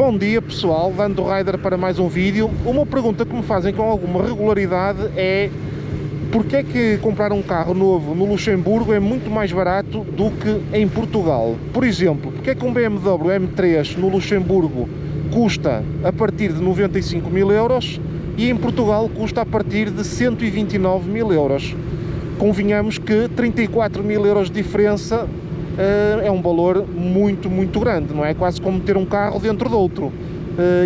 Bom dia pessoal, Lando Rider para mais um vídeo. Uma pergunta que me fazem com alguma regularidade é: porque é que comprar um carro novo no Luxemburgo é muito mais barato do que em Portugal? Por exemplo, porque é que um BMW M3 no Luxemburgo custa a partir de 95 mil euros e em Portugal custa a partir de 129 mil euros? Convenhamos que 34 mil euros de diferença é um valor muito grande, não é? Quase como ter um carro dentro de outro.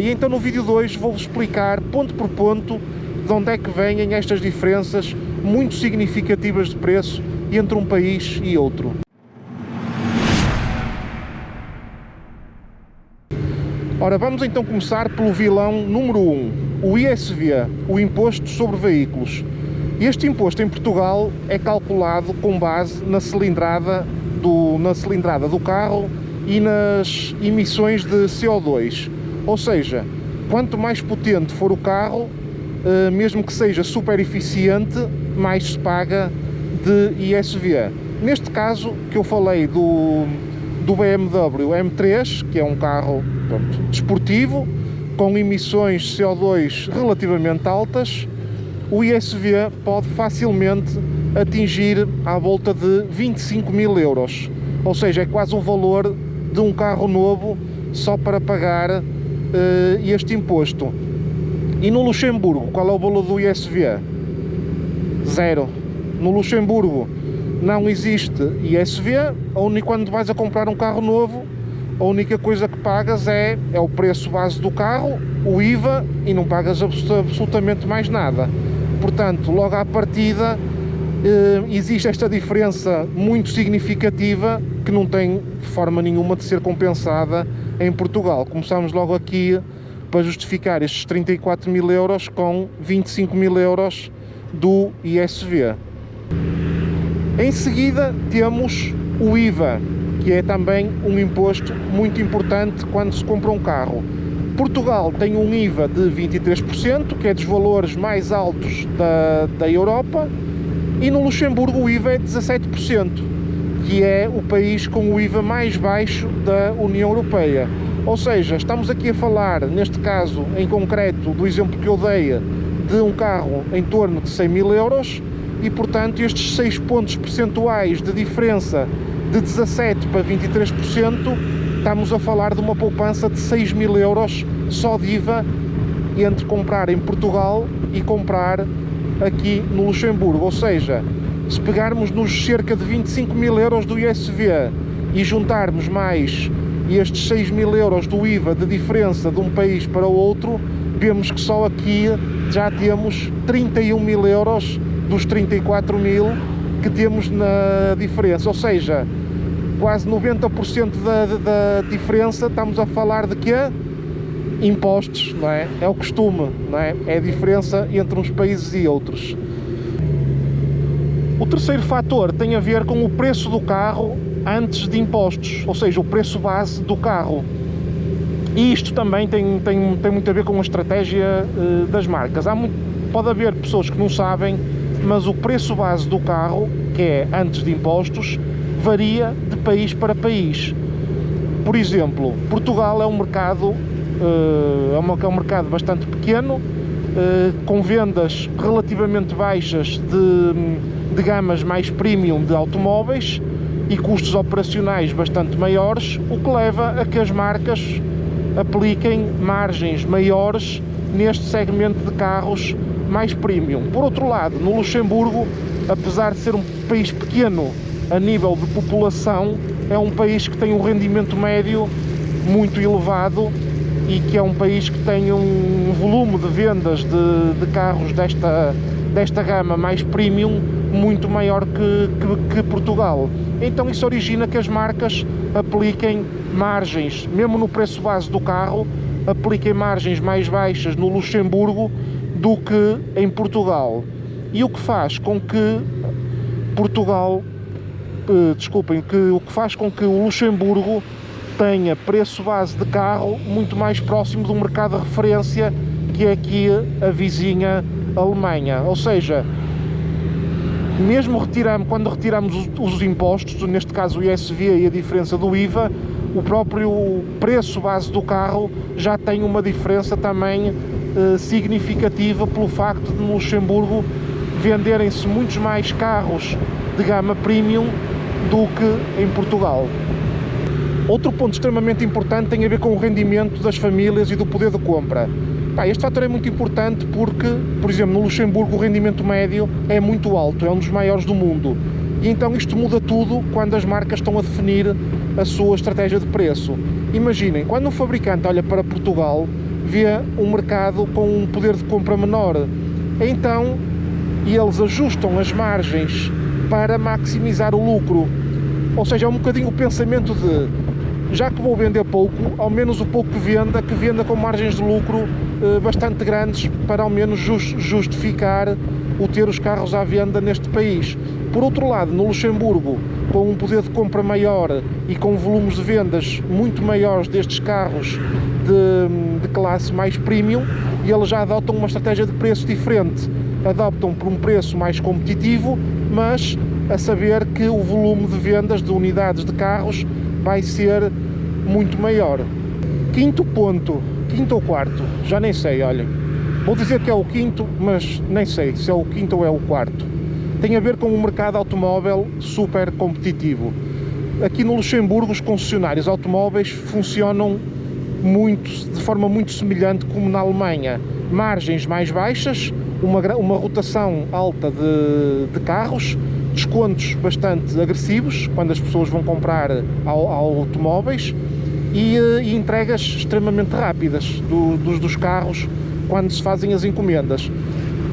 E então no vídeo de hoje vou-vos explicar ponto por ponto de onde é que vêm estas diferenças muito significativas de preço entre um país e outro. Ora, vamos então começar pelo vilão número 1, o ISV, o Imposto sobre Veículos. Este imposto em Portugal é calculado com base na cilindrada do carro e nas emissões de CO2. Ou seja, quanto mais potente for o carro, mesmo que seja super eficiente, mais se paga de ISV. Neste caso que eu falei do BMW M3, que é um carro desportivo, com emissões de CO2 relativamente altas, o ISV pode facilmente atingir à volta de 25 mil euros. Ou seja, é quase o valor de um carro novo só para pagar este imposto. E no Luxemburgo, qual é o valor do ISV? Zero. No Luxemburgo não existe ISV, quando vais a comprar um carro novo, a única coisa que pagas é o preço base do carro, o IVA, e não pagas absolutamente mais nada. Portanto, logo à partida, existe esta diferença muito significativa que não tem forma nenhuma de ser compensada em Portugal. Começamos logo aqui para justificar estes 34 mil euros com 25 mil euros do ISV. Em seguida temos o IVA, que é também um imposto muito importante quando se compra um carro. Portugal tem um IVA de 23%, que é dos valores mais altos da Europa, e no Luxemburgo o IVA é 17%, que é o país com o IVA mais baixo da União Europeia. Ou seja, estamos aqui a falar, neste caso em concreto, do exemplo que eu dei, de um carro em torno de 100 mil euros, e portanto estes 6 pontos percentuais de diferença de 17% para 23%, estamos a falar de uma poupança de 6 mil euros só de IVA entre comprar em Portugal e comprar aqui no Luxemburgo. Ou seja, se pegarmos nos cerca de 25 mil euros do ISV e juntarmos mais estes 6 mil euros do IVA de diferença de um país para o outro, vemos que só aqui já temos 31 mil euros dos 34 mil que temos na diferença. Ou seja, quase 90% da diferença. Estamos a falar de quê? Impostos, não é? É o costume, não é? É a diferença entre uns países e outros. O terceiro fator tem a ver com o preço do carro antes de impostos, ou seja, o preço base do carro. E isto também tem muito a ver com a estratégia das marcas. Pode haver pessoas que não sabem, mas o preço base do carro, que é antes de impostos, varia de país para país. Por exemplo, Portugal é um mercado bastante pequeno, com vendas relativamente baixas de gamas mais premium de automóveis e custos operacionais bastante maiores, o que leva a que as marcas apliquem margens maiores neste segmento de carros mais premium. Por outro lado, no Luxemburgo, apesar de ser um país pequeno a nível de população, é um país que tem um rendimento médio muito elevado e que é um país que tem um volume de vendas de carros desta gama mais premium muito maior que Portugal. Então isso origina que as marcas apliquem margens, mesmo no preço base do carro, apliquem margens mais baixas no Luxemburgo do que em Portugal. E o que faz com que o que faz com que o Luxemburgo tenha preço base de carro muito mais próximo do mercado de referência, que é aqui a vizinha Alemanha. Ou seja, mesmo quando retiramos os impostos, neste caso o ISV e a diferença do IVA, o próprio preço base do carro já tem uma diferença também significativa, pelo facto de no Luxemburgo venderem-se muitos mais carros de gama premium do que em Portugal. Outro ponto extremamente importante tem a ver com o rendimento das famílias e do poder de compra. Este fator é muito importante porque, por exemplo, no Luxemburgo o rendimento médio é muito alto, é um dos maiores do mundo. E então isto muda tudo quando as marcas estão a definir a sua estratégia de preço. Imaginem, quando um fabricante olha para Portugal, vê um mercado com um poder de compra menor, então eles ajustam as margens para maximizar o lucro. Ou seja, é um bocadinho o pensamento de, já que vou vender pouco, ao menos o pouco que venda com margens de lucro bastante grandes, para ao menos justificar o ter os carros à venda neste país. Por outro lado, no Luxemburgo, com um poder de compra maior e com volumes de vendas muito maiores destes carros de classe mais premium, eles já adotam uma estratégia de preço diferente. Adoptam por um preço mais competitivo, mas a saber que o volume de vendas de unidades de carros vai ser muito maior. Quinto ponto, quinto ou quarto, já nem sei, olhem. Vou dizer que é o quinto, mas nem sei se é o quinto ou é o quarto. Tem a ver com o mercado automóvel super competitivo. Aqui no Luxemburgo os concessionários automóveis funcionam de forma muito semelhante como na Alemanha. Margens mais baixas, uma rotação alta de carros, descontos bastante agressivos quando as pessoas vão comprar automóveis e entregas extremamente rápidas dos carros quando se fazem as encomendas.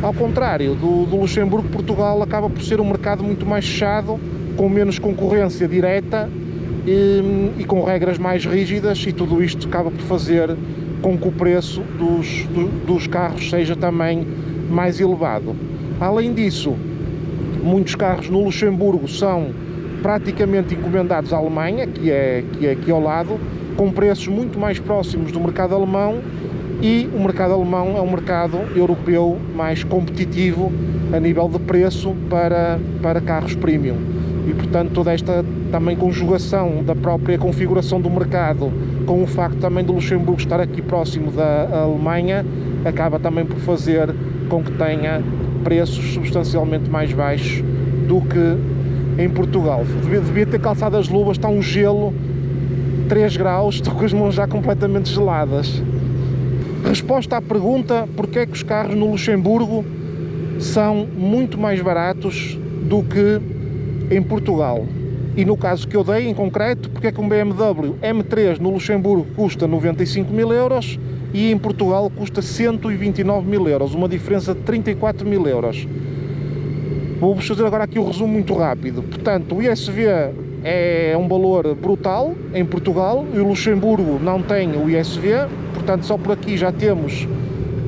Ao contrário do Luxemburgo, Portugal acaba por ser um mercado muito mais fechado, com menos concorrência direta e com regras mais rígidas, e tudo isto acaba por fazer com que o preço dos carros seja também mais elevado. Além disso, muitos carros no Luxemburgo são praticamente encomendados à Alemanha, que é aqui ao lado, com preços muito mais próximos do mercado alemão, e o mercado alemão é um mercado europeu mais competitivo a nível de preço para carros premium. E portanto toda esta também conjugação da própria configuração do mercado com o facto também do Luxemburgo estar aqui próximo da Alemanha acaba também por fazer com que tenha preços substancialmente mais baixos do que em Portugal. Devia ter calçado as luvas, está um gelo, 3 graus, estou com as mãos já completamente geladas. Resposta à pergunta: porque é que os carros no Luxemburgo são muito mais baratos do que em Portugal? E no caso que eu dei em concreto, porque é que um BMW M3 no Luxemburgo custa 95 mil euros e em Portugal custa 129 mil euros, uma diferença de 34 mil euros. Vou-vos fazer agora aqui o resumo muito rápido. Portanto, o ISV é um valor brutal em Portugal e o Luxemburgo não tem o ISV, portanto só por aqui já temos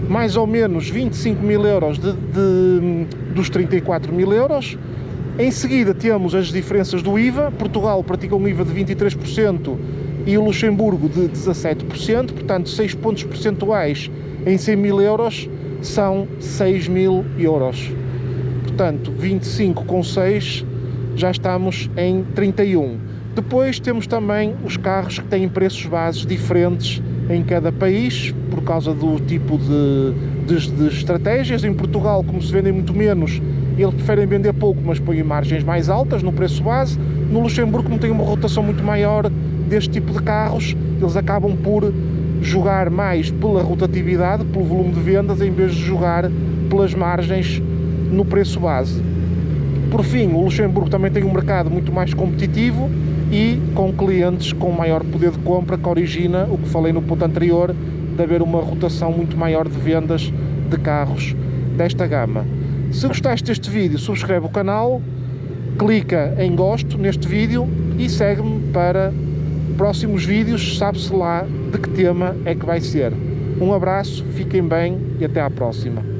mais ou menos 25 mil euros dos 34 mil euros. Em seguida temos as diferenças do IVA. Portugal pratica um IVA de 23% e o Luxemburgo de 17%, portanto 6 pontos percentuais em 100 mil euros são 6 mil euros. Portanto, 25 com 6 já estamos em 31. Depois temos também os carros que têm preços bases diferentes em cada país, por causa do tipo de estratégias. Em Portugal, como se vendem muito menos, eles preferem vender pouco, mas põem margens mais altas no preço base. No Luxemburgo, como tem uma rotação muito maior deste tipo de carros, eles acabam por jogar mais pela rotatividade, pelo volume de vendas, em vez de jogar pelas margens no preço base. Por fim, o Luxemburgo também tem um mercado muito mais competitivo e com clientes com maior poder de compra, que origina o que falei no ponto anterior, de haver uma rotação muito maior de vendas de carros desta gama. Se gostaste deste vídeo, subscreve o canal, clica em gosto neste vídeo e segue-me para próximos vídeos, sabe-se lá de que tema é que vai ser. Um abraço, fiquem bem e até à próxima.